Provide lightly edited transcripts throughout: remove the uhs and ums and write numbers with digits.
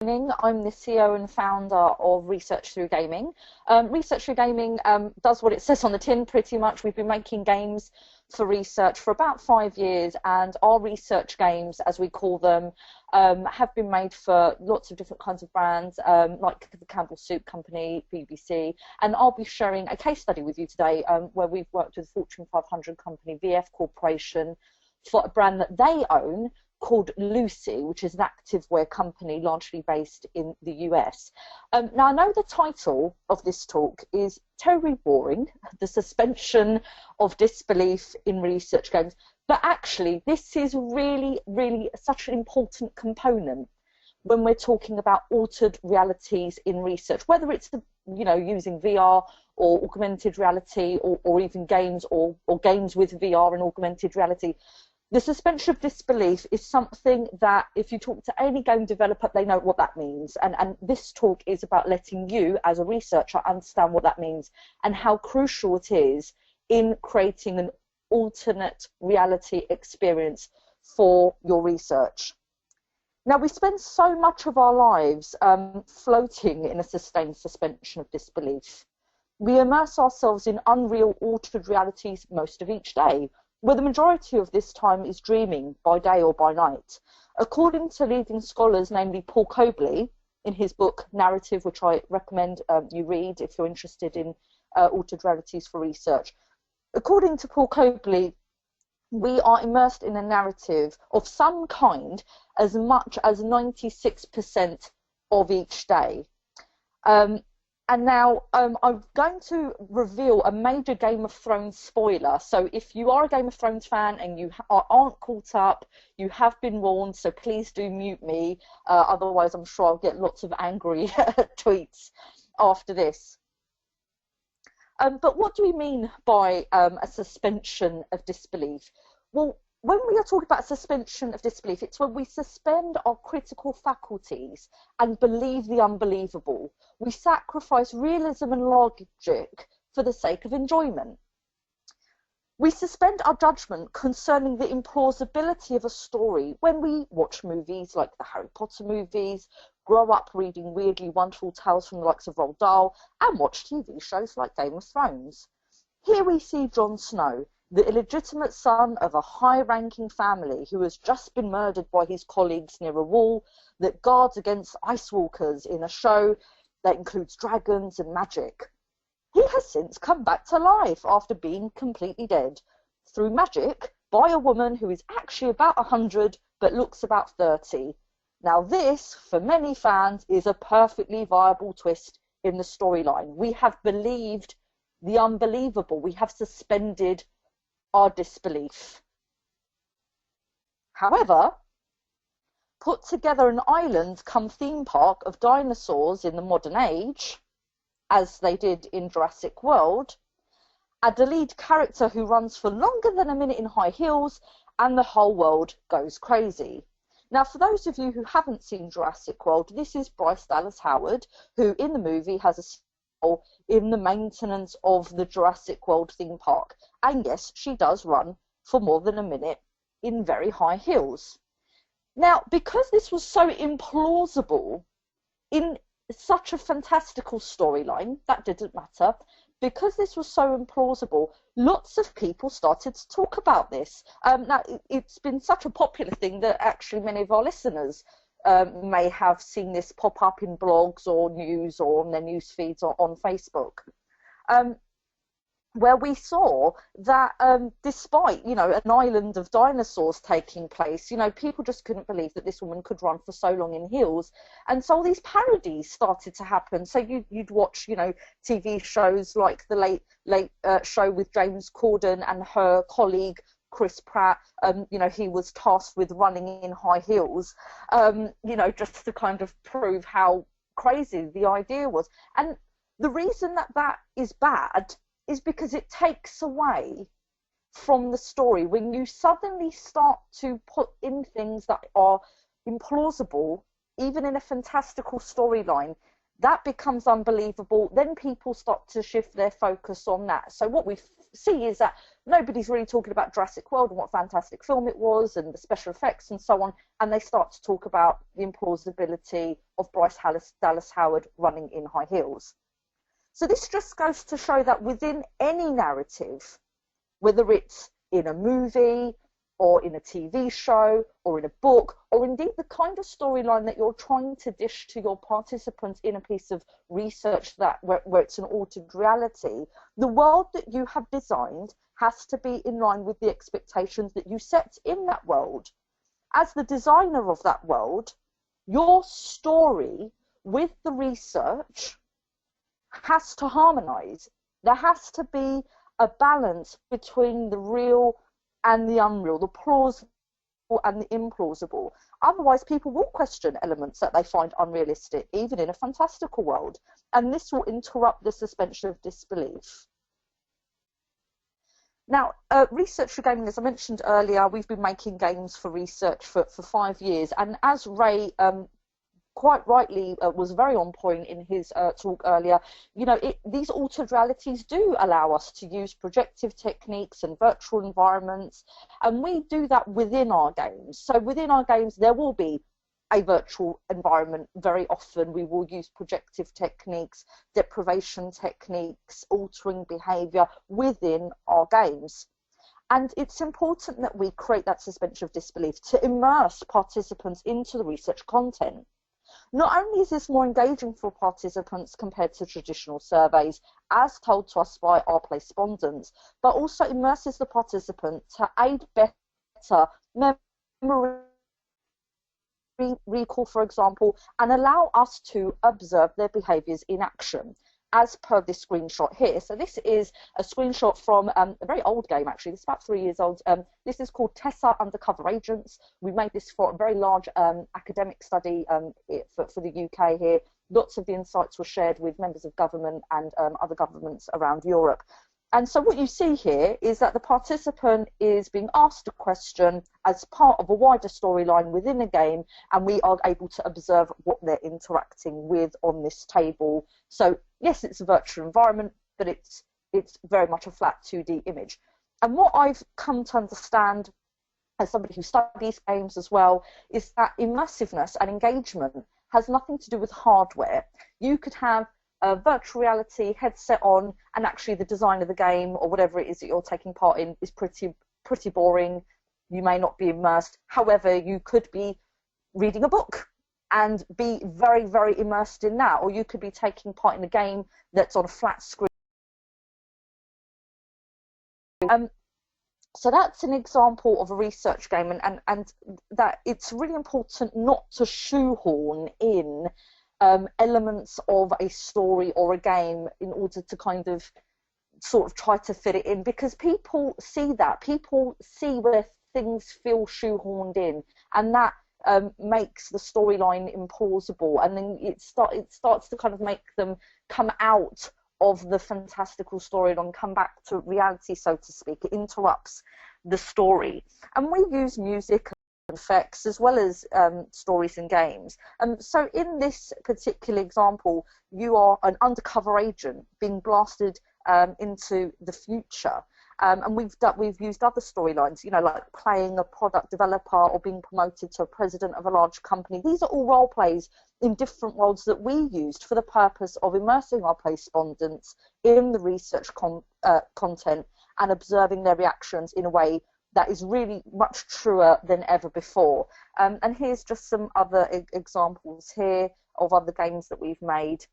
I'm the CEO and founder of Research Through Gaming. Research Through Gaming does what it says on the tin pretty much. We've been making games for research for about 5 years, and our research games, as we call them, have been made for lots of different kinds of brands, like the Campbell Soup Company, BBC, and I'll be sharing a case study with you today where we've worked with Fortune 500 company VF Corporation for a brand that they own called Lucy, which is an activewear company largely based in the US. Now, I know the title of this talk is terribly boring, the suspension of disbelief in research games, but actually this is really, really such an important component when we're talking about altered realities in research, whether it's using VR or augmented reality or even games or games with VR and augmented reality. The suspension of disbelief is something that if you talk to any game developer, they know what that means. And this talk is about letting you, as a researcher, understand what that means and how crucial it is in creating an alternate reality experience for your research. Now, we spend so much of our lives floating in a sustained suspension of disbelief. We immerse ourselves in unreal altered realities most of each day, where the majority of this time is dreaming by day or by night. According to leading scholars, namely Paul Cobley, in his book Narrative, which I recommend you read if you're interested in altered realities for research. According to Paul Cobley, we are immersed in a narrative of some kind as much as 96% of each day. And now I'm going to reveal a major Game of Thrones spoiler. So if you are a Game of Thrones fan and you aren't caught up, you have been warned, so please do mute me. Otherwise, I'm sure I'll get lots of angry tweets after this. But what do we mean by a suspension of disbelief? Well, when we are talking about suspension of disbelief, it's when we suspend our critical faculties and believe the unbelievable. We sacrifice realism and logic for the sake of enjoyment. We suspend our judgment concerning the implausibility of a story when we watch movies like the Harry Potter movies, grow up reading weirdly wonderful tales from the likes of Roald Dahl, and watch TV shows like Game of Thrones. Here we see Jon Snow, the illegitimate son of a high-ranking family who has just been murdered by his colleagues near a wall that guards against ice walkers in a show that includes dragons and magic. He has since come back to life after being completely dead, through magic, by a woman who is actually about 100 but looks about 30. Now this, for many fans, is a perfectly viable twist in the storyline. We have believed the unbelievable. We have suspended our disbelief. However, put together an island come theme park of dinosaurs in the modern age, as they did in Jurassic World, add a lead character who runs for longer than a minute in high heels, and the whole world goes crazy. Now, for those of you who haven't seen Jurassic World, this is Bryce Dallas Howard, who in the movie has a role in the maintenance of the Jurassic World theme park. And yes, she does run for more than a minute in very high heels. Now, because this was so implausible in such a fantastical storyline, that didn't matter. Because this was so implausible, lots of people started to talk about this. Now, it's been such a popular thing that actually many of our listeners may have seen this pop up in blogs or news or on their news feeds or on Facebook, where we saw that despite, an island of dinosaurs taking place, people just couldn't believe that this woman could run for so long in heels. And so all these parodies started to happen. So you'd watch, TV shows like the late show with James Corden and her colleague, Chris Pratt. He was tasked with running in high heels, just to kind of prove how crazy the idea was. And the reason that is bad is because it takes away from the story. When you suddenly start to put in things that are implausible, even in a fantastical storyline, that becomes unbelievable. Then people start to shift their focus on that. So what we see is that Nobody's really talking about Jurassic World and what a fantastic film it was and the special effects and so on, and they start to talk about the implausibility of Bryce Dallas Howard running in high heels. So this just goes to show that within any narrative, whether it's in a movie or in a TV show or in a book, or indeed the kind of storyline that you're trying to dish to your participants in a piece of research where it's an altered reality, the world that you have designed has to be in line with the expectations that you set in that world. As the designer of that world, your story with the research has to harmonize. There has to be a balance between the real and the unreal, the plausible and the implausible. Otherwise, people will question elements that they find unrealistic, even in a fantastical world, and this will interrupt the suspension of disbelief. Now, research for gaming, as I mentioned earlier, we've been making games for research for 5 years, and as Ray quite rightly was very on point in his talk earlier, you know, these altered realities do allow us to use projective techniques and virtual environments, and we do that within our games. So within our games, there will be a virtual environment. Very often we will use projective techniques, deprivation techniques, altering behavior within our games. And it's important that we create that suspension of disbelief to immerse participants into the research content. Not only is this more engaging for participants compared to traditional surveys, as told to us by our respondents, but also immerses the participant to aid better memory recall, for example, and allow us to observe their behaviours in action, as per this screenshot here. So this is a screenshot from a very old game, actually. This is about 3 years old. This is called Tessa Undercover Agents. We made this for a very large academic study for the UK here. Lots of the insights were shared with members of government and other governments around Europe. And so what you see here is that the participant is being asked a question as part of a wider storyline within a game, and we are able to observe what they're interacting with on this table. So yes, it's a virtual environment, but it's very much a flat 2D image. And what I've come to understand as somebody who studies games as well is that immersiveness and engagement has nothing to do with hardware. You could have a virtual reality headset on, and actually the design of the game or whatever it is that you're taking part in is pretty boring. You may not be immersed. However, you could be reading a book and be very, very immersed in that, or you could be taking part in a game that's on a flat screen. So that's an example of a research game, and that it's really important not to shoehorn in elements of a story or a game in order to kind of sort of try to fit it in, because people see that. People see where things feel shoehorned in, and that makes the storyline implausible, and then it starts to kind of make them come out of the fantastical storyline, come back to reality, so to speak. It interrupts the story. And we use music effects as well as stories and games. So in this particular example, you are an undercover agent being blasted into the future, and we've used other storylines, you know, like playing a product developer or being promoted to a president of a large company. These are all role plays in different worlds that we used for the purpose of immersing our respondents in the research content and observing their reactions in a way that is really much truer than ever before. And here's just some other examples here of other games that we've made,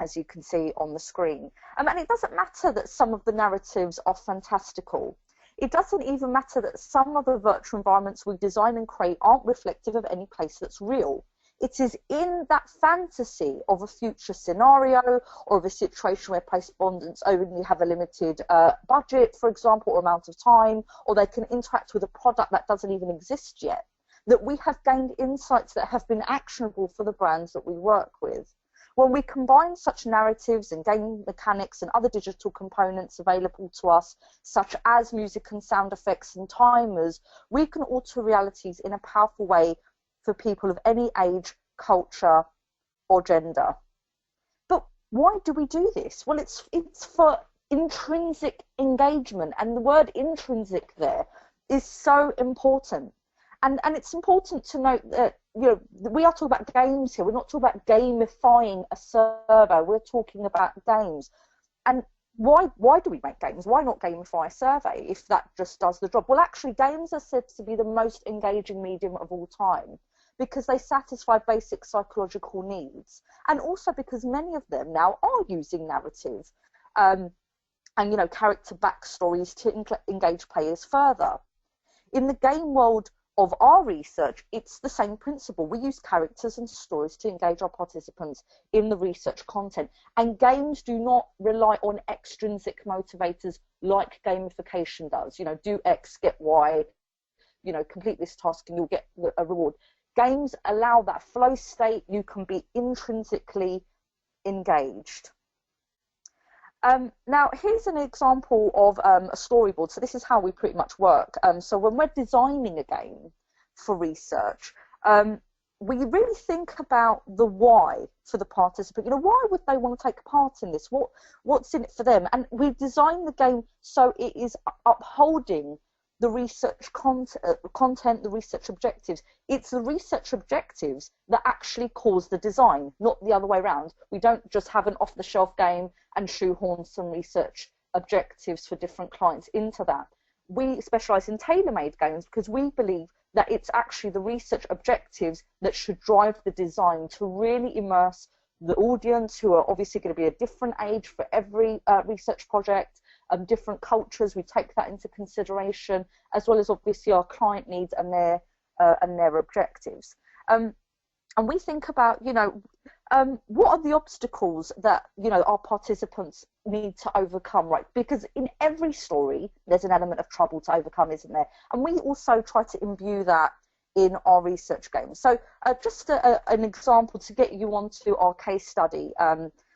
as you can see on the screen. And it doesn't matter that some of the narratives are fantastical. It doesn't even matter that some of the virtual environments we design and create aren't reflective of any place that's real. It is in that fantasy of a future scenario or of a situation where respondents only have a limited budget, for example, or amount of time, or they can interact with a product that doesn't even exist yet, that we have gained insights that have been actionable for the brands that we work with. When we combine such narratives and game mechanics and other digital components available to us, such as music and sound effects and timers, we can alter realities in a powerful way for people of any age, culture, or gender. But why do we do this? Well, it's for intrinsic engagement, and the word intrinsic there is so important. And it's important to note that, you know, we are talking about games here. We're not talking about gamifying a survey. We're talking about games. And why do we make games? Why not gamify a survey if that just does the job? Well, actually, games are said to be the most engaging medium of all time because they satisfy basic psychological needs, and also because many of them now are using narrative and, you know, character backstories to engage players further. In the game world of our research, it's the same principle. We use characters and stories to engage our participants in the research content. And games do not rely on extrinsic motivators like gamification does. You know, do X, get Y, you know, complete this task and you'll get a reward. Games allow that flow state. You can be intrinsically engaged. Now, here's an example of a storyboard. So this is how we pretty much work. So when we're designing a game for research, we really think about the why for the participant. You know, why would they want to take part in this? What's in it for them? And we design the game so it is upholding the research content, the research objectives. It's the research objectives that actually cause the design, not the other way around. We don't just have an off-the-shelf game and shoehorn some research objectives for different clients into that. We specialize in tailor-made games because we believe that it's actually the research objectives that should drive the design to really immerse the audience, who are obviously going to be a different age for every research project, different cultures. We take that into consideration, as well as obviously our client needs and their objectives. And we think about, you know, what are the obstacles that, you know, our participants need to overcome, right? Because in every story, there's an element of trouble to overcome, isn't there? And we also try to imbue that in our research games. So just an example to get you onto our case study.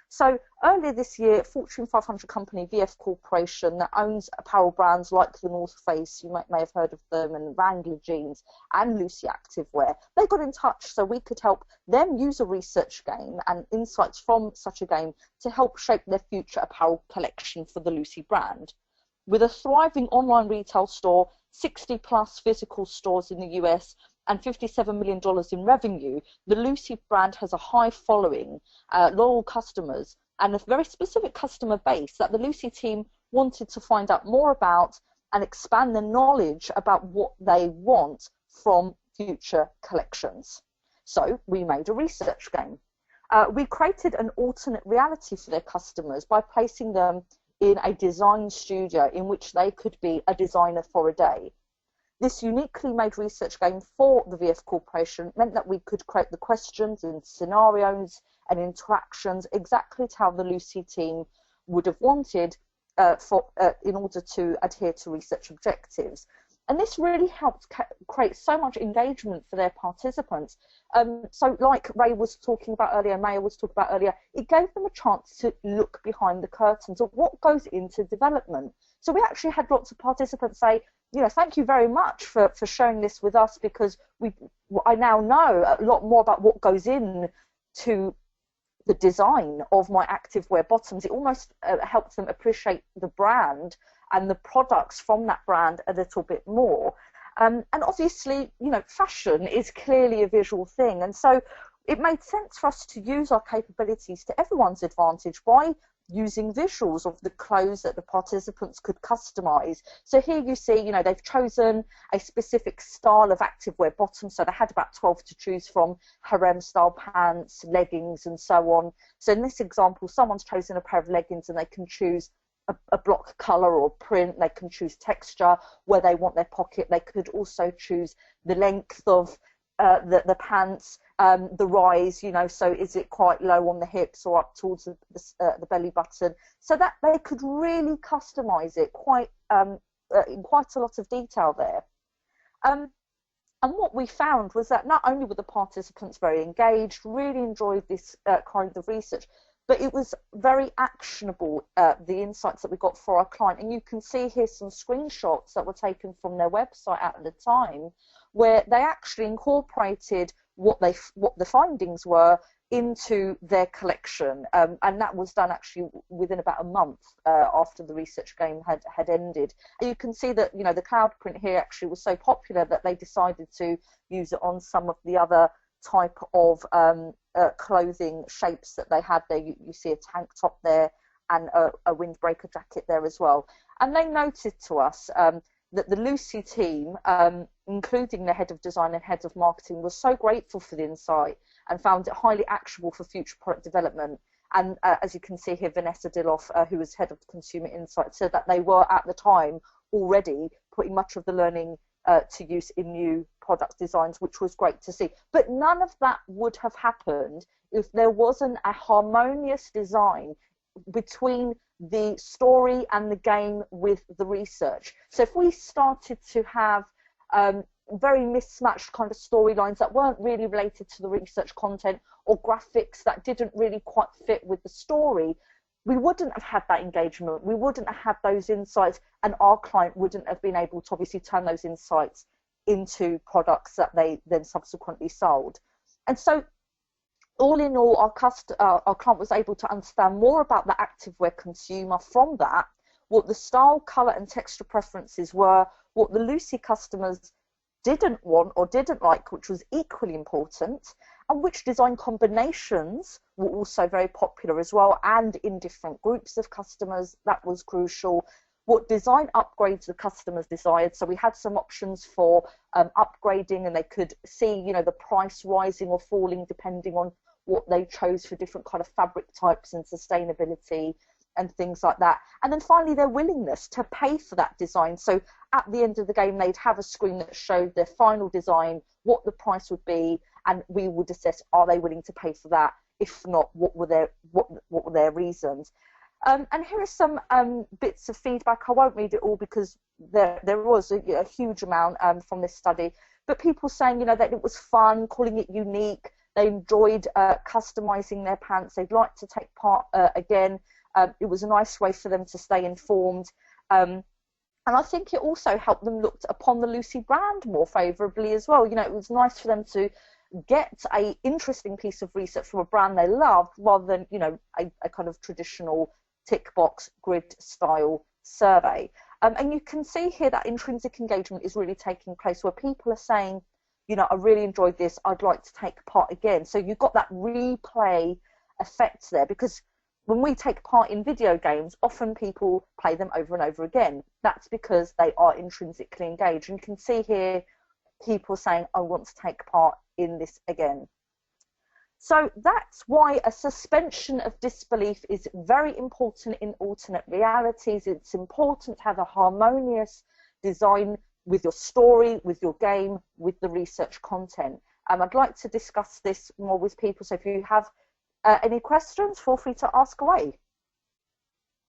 So earlier this year, Fortune 500 company VF Corporation, that owns apparel brands like the North Face, you may have heard of them, and Wrangler jeans and Lucy Activewear, they got in touch so we could help them use a research game and insights from such a game to help shape their future apparel collection for the Lucy brand. With a thriving online retail store, 60+ physical stores in the US, and $57 million in revenue, the Lucy brand has a high following, loyal customers, and a very specific customer base that the Lucy team wanted to find out more about and expand their knowledge about what they want from future collections. So we made a research game. We created an alternate reality for their customers by placing them in a design studio in which they could be a designer for a day. This uniquely made research game for the VF Corporation meant that we could create the questions and scenarios and interactions exactly how the Lucy team would have wanted in order to adhere to research objectives. And this really helped create so much engagement for their participants. So like Ray was talking about earlier, Maya was talking about earlier, it gave them a chance to look behind the curtains of what goes into development. So we actually had lots of participants say, you know, thank you very much for sharing this with us, because I now know a lot more about what goes in to the design of my activewear bottoms. It almost helps them appreciate the brand and the products from that brand a little bit more. And obviously, you know, fashion is clearly a visual thing. And so it made sense for us to use our capabilities to everyone's advantage by using visuals of the clothes that the participants could customize. So here you see, you know, they've chosen a specific style of activewear bottom. So they had about 12 to choose from: harem style pants, leggings, and so on. So in this example, someone's chosen a pair of leggings and they can choose a block color or print. They can choose texture, where they want their pocket. They could also choose the length of the pants, the rise, you know, so is it quite low on the hips or up towards the belly button, so that they could really customize it in quite a lot of detail there. And what we found was that not only were the participants very engaged, really enjoyed this kind of research, but it was very actionable, the insights that we got for our client. And you can see here some screenshots that were taken from their website at the time, where they actually incorporated what the findings were into their collection, and that was done actually within about a month after the research game had ended. And you can see that, you know, the cloud print here actually was so popular that they decided to use it on some of the other type of clothing shapes that they had there. You see a tank top there and a windbreaker jacket there as well. And they noted to us that the Lucy team, including the head of design and head of marketing, was so grateful for the insight and found it highly actionable for future product development. And as you can see here, Vanessa Dilloff, who was head of consumer insight, said that they were at the time already putting much of the learning to use in new product designs, which was great to see. But none of that would have happened if there wasn't a harmonious design between the story and the game with the research. So if we started to have very mismatched kind of storylines that weren't really related to the research content, or graphics that didn't really quite fit with the story, we wouldn't have had that engagement, we wouldn't have had those insights, and our client wouldn't have been able to obviously turn those insights into products that they then subsequently sold. And so all in all, our client was able to understand more about the activewear consumer from that, what the style, colour and texture preferences were, what the Lucy customers didn't want or didn't like, which was equally important, and which design combinations were also very popular as well, and in different groups of customers. That was crucial. What design upgrades the customers desired. So we had some options for upgrading, and they could see, you know, the price rising or falling depending on what they chose for different kind of fabric types and sustainability and things like that. And then finally, their willingness to pay for that design. So at the end of the game, they'd have a screen that showed their final design, what the price would be, and we would assess, are they willing to pay for that? If not, what were their reasons? And here are some bits of feedback. I won't read it all because there was a huge amount from this study, but people saying, you know, that it was fun, calling it unique. They enjoyed customizing their pants. They'd like to take part again. It was a nice way for them to stay informed. And I think it also helped them look upon the Lucy brand more favourably as well. You know, it was nice for them to get a interesting piece of research from a brand they loved, rather than, you know, a kind of traditional tick box grid style survey. And you can see here that intrinsic engagement is really taking place, where people are saying, you know, I really enjoyed this, I'd like to take part again. So you've got that replay effect there, because when we take part in video games, often people play them over and over again. That's because they are intrinsically engaged. And you can see here people saying, I want to take part in this again. So that's why a suspension of disbelief is very important in alternate realities. It's important to have a harmonious design with your story, with your game, with the research content. I'd like to discuss this more with people, so if you have any questions, feel free to ask away.